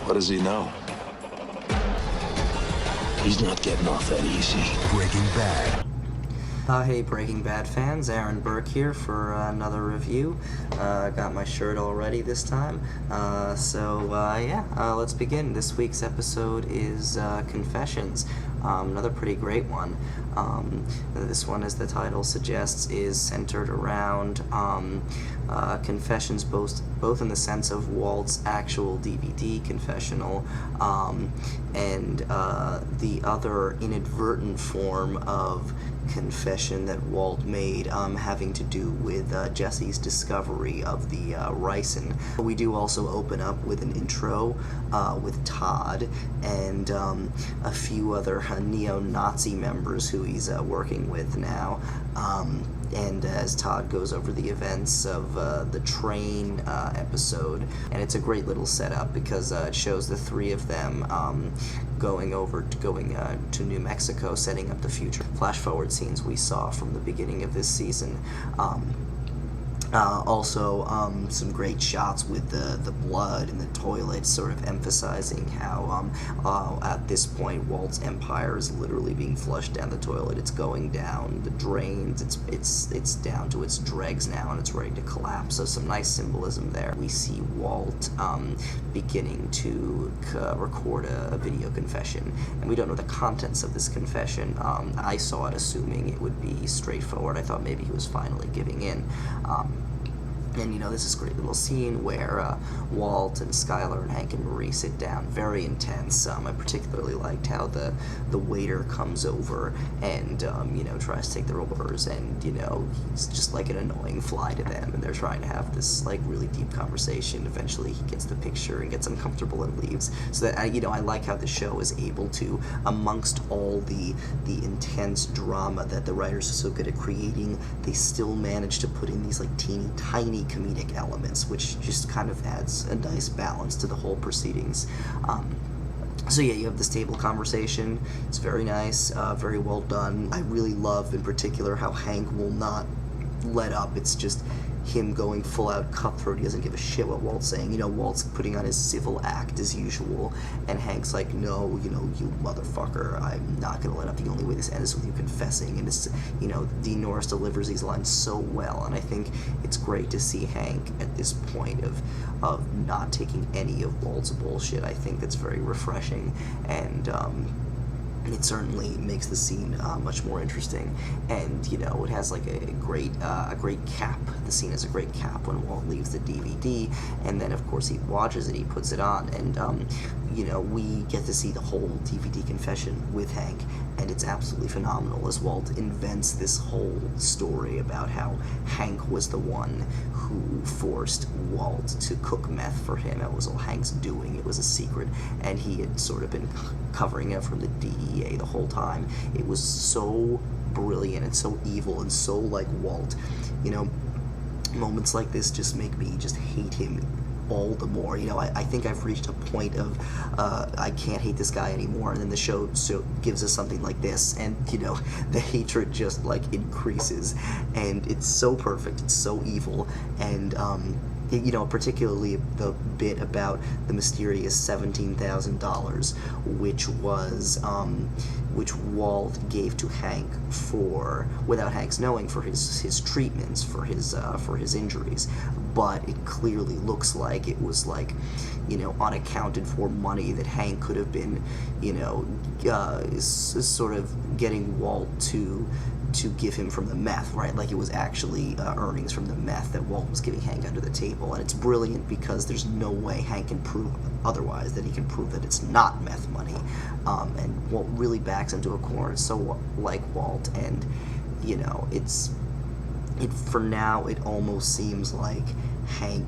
What does he know? He's not getting off that easy. Breaking Bad. Hey Breaking Bad fans, Aaron Burke here for another review. Got my shirt all ready this time. Let's begin. This week's episode is Confessions. Another pretty great one. This one, as the title suggests, is centered around confessions, both in the sense of Walt's actual DVD confessional and the other inadvertent form of confession that Walt made having to do with Jesse's discovery of the ricin. We do also open up with an intro with Todd and a few other neo-Nazi members who he's working with now. And as Todd goes over the events of the train episode, and it's a great little setup because it shows the three of them going to New Mexico, setting up the future flash forward scenes we saw from the beginning of this season. Also, some great shots with the blood in the toilet, sort of emphasizing how at this point Walt's empire is literally being flushed down the toilet. It's going down the drains. It's down to its dregs now, and it's ready to collapse. So some nice symbolism there. We see Walt beginning to record a video confession, and we don't know the contents of this confession. I saw it assuming it would be straightforward. I thought maybe he was finally giving in. And this is a great little scene where Walt and Skyler and Hank and Marie sit down. Very intense. I particularly liked how the waiter comes over and tries to take their orders, and he's just like an annoying fly to them, and they're trying to have this like really deep conversation. Eventually he gets the picture and gets uncomfortable and leaves. So that I like how the show is able to, amongst all the intense drama that the writers are so good at creating, they still manage to put in these like teeny tiny comedic elements, which just kind of adds a nice balance to the whole proceedings. So yeah, you have this table conversation. It's very nice, very well done. I really love in particular how Hank will not let up. It's just him going full out cutthroat. He doesn't give a shit what Walt's saying. Walt's putting on his civil act as usual, and Hank's like, no, you motherfucker, I'm not gonna let up. The only way this ends is with you confessing. And it's, Dean Norris delivers these lines so well, and I think it's great to see Hank at this point of not taking any of Walt's bullshit. I think that's very refreshing, and it certainly makes the scene much more interesting, and it has like a great cap. The scene has a great cap when Walt leaves the DVD, and then of course he watches it, he puts it on, and we get to see the whole DVD confession with Hank, and it's absolutely phenomenal as Walt invents this whole story about how Hank was the one who forced Walt to cook meth for him. It was all Hank's doing. It was a secret, and he had sort of been covering it from the DEA the whole time. It was so brilliant and so evil and so like Walt. Moments like this just make me just hate him all the more. I think I've reached a point of I can't hate this guy anymore, and then the show gives us something like this, and the hatred just like increases, and it's so perfect, it's so evil, and particularly the bit about the mysterious $17,000, which Walt gave to Hank without Hank's knowing, for his treatments, for his injuries. But it clearly looks like it was like, unaccounted for money that Hank could have been, sort of getting Walt to give him from the meth, right? Like it was actually earnings from the meth that Walt was giving Hank under the table. And it's brilliant because there's no way Hank can prove otherwise, that he can prove that it's not meth money. And Walt really backs him to a corner. It's so like Walt, and for now it almost seems like Hank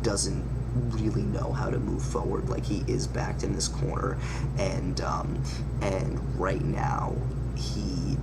doesn't really know how to move forward. Like he is backed in this corner, and right now he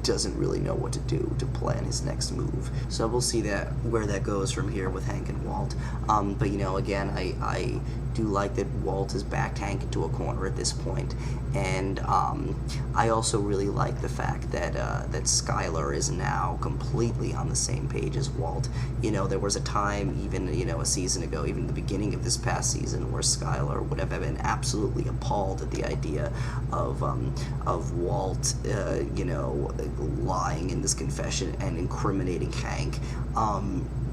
doesn't really know what to do to plan his next move. So we'll see where that goes from here with Hank and Walt. But again, I do like that Walt is backed Hank into a corner at this point. And I also really like the fact that that Skyler is now completely on the same page as Walt. You know, there was a time, even, you know, a season ago, even the beginning of this past season, where Skyler would have been absolutely appalled at the idea of Walt, you know, lying in this confession and incriminating Hank.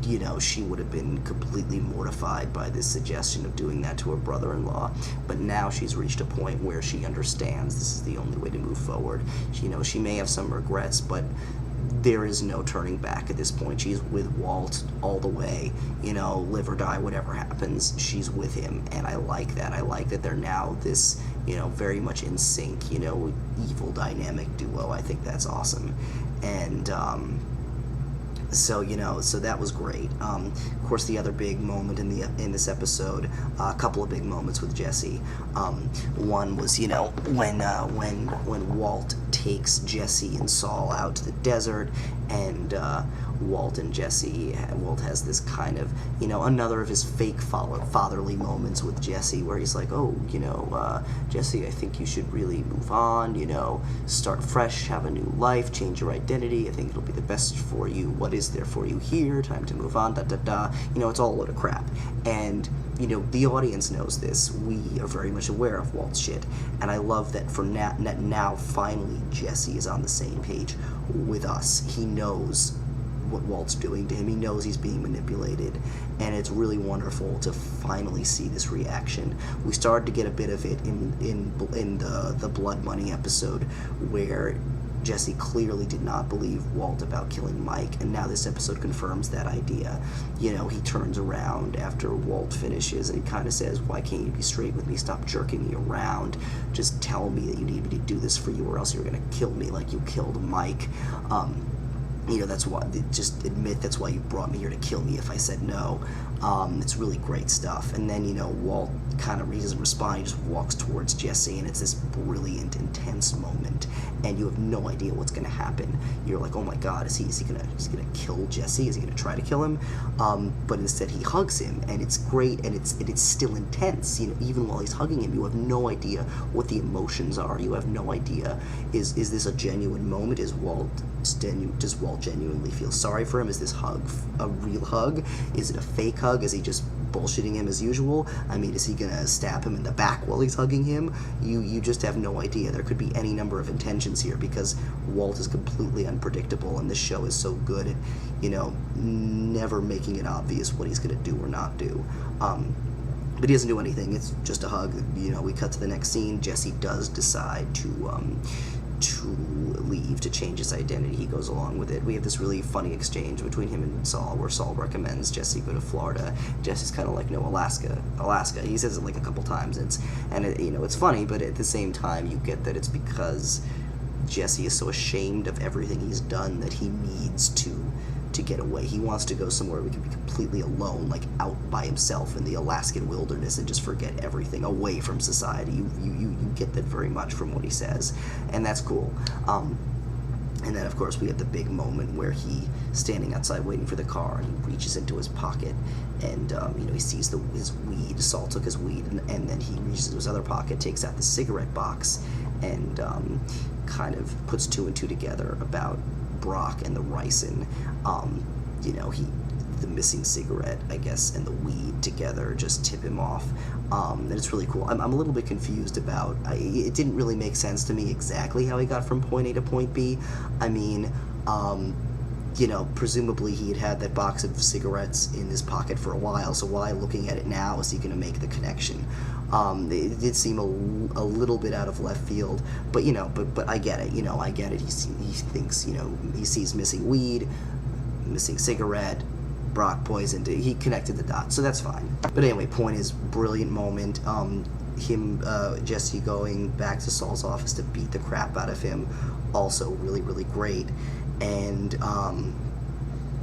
You know, she would have been completely mortified by this suggestion of doing that to her brother-in-law. But now she's reached a point where she understands this is the only way to move forward. You know, she may have some regrets, but there is no turning back at this point. She's with Walt all the way. You know, live or die, whatever happens, she's with him. And I like that. I like that they're now this, you know, very much in sync, you know, evil dynamic duo. I think that's awesome. And, so, you know, so that was great. Of course, the other big moment in this episode, a couple of big moments with Jesse. One was, you know, when Walt takes Jesse and Saul out to the desert, and Walt has this kind of, you know, another of his fake fatherly moments with Jesse, where he's like, oh, you know, Jesse, I think you should really move on, you know, start fresh, have a new life, change your identity. I think it'll be the best for you. What is there for you here? Time to move on, You know, it's all a load of crap. And, you know, the audience knows this. We are very much aware of Walt's shit. And I love that for now, finally, Jesse is on the same page with us. He knows what Walt's doing to him. He knows he's being manipulated, and it's really wonderful to finally see this reaction. We started to get a bit of it in the Blood Money episode, where Jesse clearly did not believe Walt about killing Mike, and now this episode confirms that idea. You know, he turns around after Walt finishes, and he kind of says, why can't you be straight with me? Stop jerking me around. Just tell me that you need me to do this for you, or else you're going to kill me like you killed Mike. You know, that's why, just admit that's why you brought me here, to kill me if I said no. It's really great stuff. And then, you know, Walt kind of doesn't respond. He just walks towards Jesse, and it's this brilliant, intense moment. And you have no idea what's going to happen. You're like, oh my God, is he gonna kill Jesse? Is he gonna try to kill him? But instead, he hugs him, and it's great, and it's still intense. You know, even while he's hugging him, you have no idea what the emotions are. You have no idea, is this a genuine moment? Does Walt genuinely feel sorry for him? Is this hug a real hug? Is it a fake hug? Is he just bullshitting him as usual? I mean, is he gonna stab him in the back while he's hugging him? You just have no idea. There could be any number of intentions here, because Walt is completely unpredictable, and this show is so good at, you know, never making it obvious what he's gonna do or not do. But he doesn't do anything. It's just a hug. You know, we cut to the next scene. Jesse does decide to leave, to change his identity. He goes along with it. We have this really funny exchange between him and Saul, where Saul recommends Jesse go to Florida. Jesse's kind of like, no, Alaska. He says it like a couple times. You know, it's funny, but at the same time, you get that it's because Jesse is so ashamed of everything he's done that he needs to get away. He wants to go somewhere we can be completely alone, like out by himself in the Alaskan wilderness, and just forget everything, away from society. You get that very much from what he says, and that's cool. And then, of course, we have the big moment where he standing outside waiting for the car, and he reaches into his pocket, and you know, he sees his weed. Saul took his weed, and then he reaches into his other pocket, takes out the cigarette box, and kind of puts two and two together about Brock and the ricin. You know, the missing cigarette, I guess, and the weed together just tip him off. And it's really cool. I'm a little bit confused about, it didn't really make sense to me exactly how he got from point A to point B. I mean, you know, presumably he had that box of cigarettes in his pocket for a while, so why, looking at it now, is he going to make the connection? It did seem a little bit out of left field, but, you know, but I get it, you know, I get it. He thinks, you know, he sees missing weed, missing cigarette, Brock poisoned. He connected the dots, so that's fine. But anyway, point is, brilliant moment. Jesse going back to Saul's office to beat the crap out of him, also really, really great. And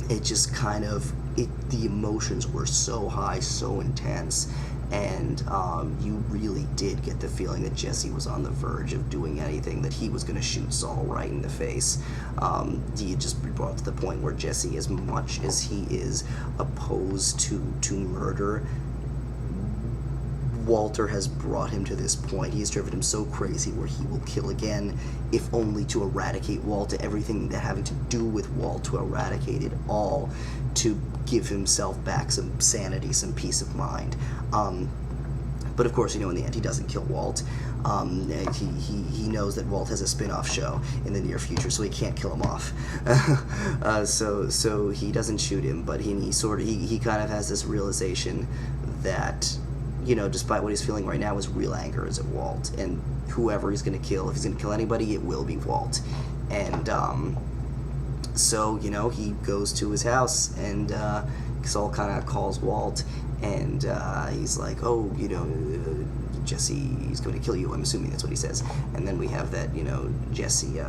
it just kind of, the emotions were so high, so intense, and you really did get the feeling that Jesse was on the verge of doing anything, that he was going to shoot Saul right in the face. He just brought to the point where Jesse, as much as he is opposed to murder, Walter has brought him to this point. He has driven him so crazy where he will kill again, if only to eradicate Walt, everything that having to do with Walt, to eradicate it all, to give himself back some sanity, some peace of mind. But of course, in the end, he doesn't kill Walt. He knows that Walt has a spin-off show in the near future, so he can't kill him off. So he doesn't shoot him, but he kind of has this realization that, despite what he's feeling right now, his real anger is at Walt, and whoever he's going to kill, if he's going to kill anybody, it will be Walt. And so he goes to his house, and Saul kind of calls Walt, and he's like, oh, Jesse is going to kill you. I'm assuming that's what he says. And then we have that, Jesse,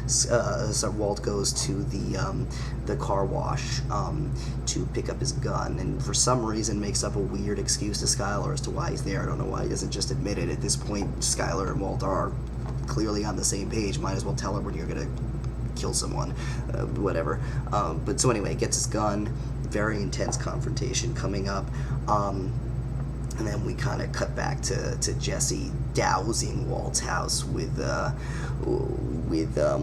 so Walt goes to the car wash to pick up his gun, and for some reason makes up a weird excuse to Skyler as to why he's there. I don't know why he doesn't just admit it. At this point, Skyler and Walt are clearly on the same page. Might as well tell her when you're going to kill someone, whatever. But so anyway, gets his gun. Very intense confrontation coming up. And then we kind of cut back to Jesse dousing Walt's house with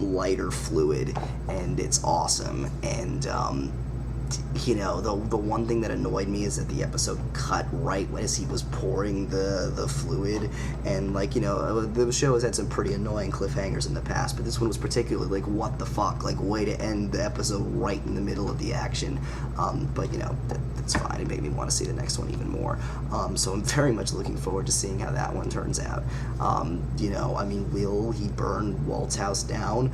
lighter fluid, and it's awesome. And the one thing that annoyed me is that the episode cut right as he was pouring the fluid, and the show has had some pretty annoying cliffhangers in the past, but this one was particularly what the fuck, way to end the episode right in the middle of the action. But that's fine. It made me want to see the next one even more. So I'm very much looking forward to seeing how that one turns out. Will he burn Walt's house down?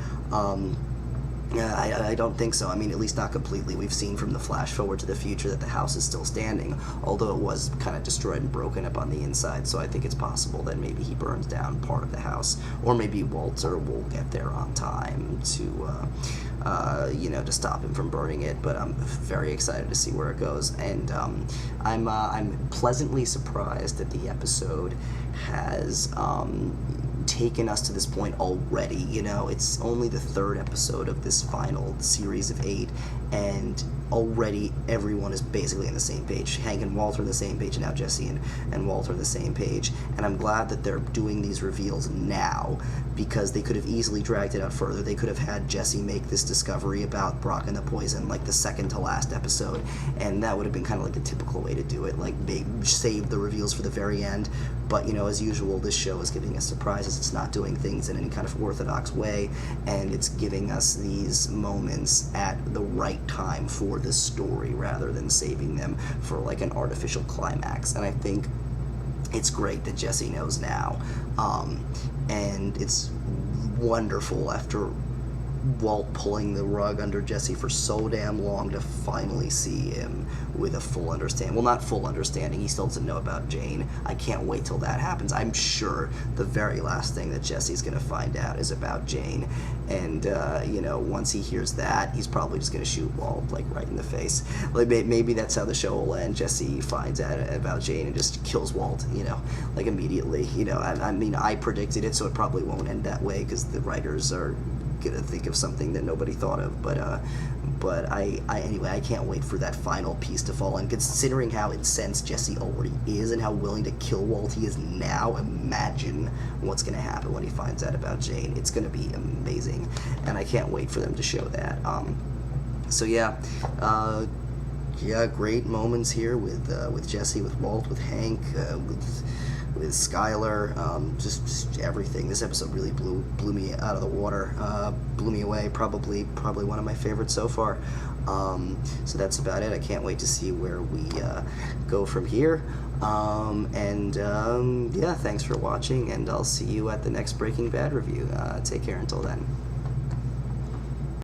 I don't think so. At least not completely. We've seen from the flash forward to the future that the house is still standing, although it was kind of destroyed and broken up on the inside, so I think it's possible that maybe he burns down part of the house, or maybe Walter will get there on time to stop him from burning it, but I'm very excited to see where it goes, and I'm pleasantly surprised that the episode has taken us to this point already. It's only the third episode of this final series of 8, and already everyone is basically on the same page. Hank and Walt are on the same page, and now Jesse and Walt are on the same page, and I'm glad that they're doing these reveals now, because they could have easily dragged it out further. They could have had Jesse make this discovery about Brock and the poison the second to last episode, and that would have been kind of the typical way to do it, they save the reveals for the very end. But as usual, this show is giving us surprises. It's not doing things in any kind of orthodox way, and it's giving us these moments at the right time for the story, rather than saving them for an artificial climax. And I think it's great that Jesse knows now, and it's wonderful after Walt pulling the rug under Jesse for so damn long to finally see him with a full understanding. Well, not full understanding. He still doesn't know about Jane. I can't wait till that happens. I'm sure the very last thing that Jesse's going to find out is about Jane. And, once he hears that, he's probably just going to shoot Walt, right in the face. Maybe that's how the show will end. Jesse finds out about Jane and just kills Walt, immediately. I predicted it, so it probably won't end that way, because the writers are gonna think of something that nobody thought of, but anyway, I can't wait for that final piece to fall in. Considering how incensed Jesse already is and how willing to kill Walt he is now, imagine what's gonna happen when he finds out about Jane. It's gonna be amazing, and I can't wait for them to show that. Great moments here with Jesse, with Walt, with Hank, with Skyler, just everything. This episode really blew me out of the water, blew me away. Probably one of my favorites so far. So that's about it. I can't wait to see where we go from here. Thanks for watching, and I'll see you at the next Breaking Bad review. Take care until then.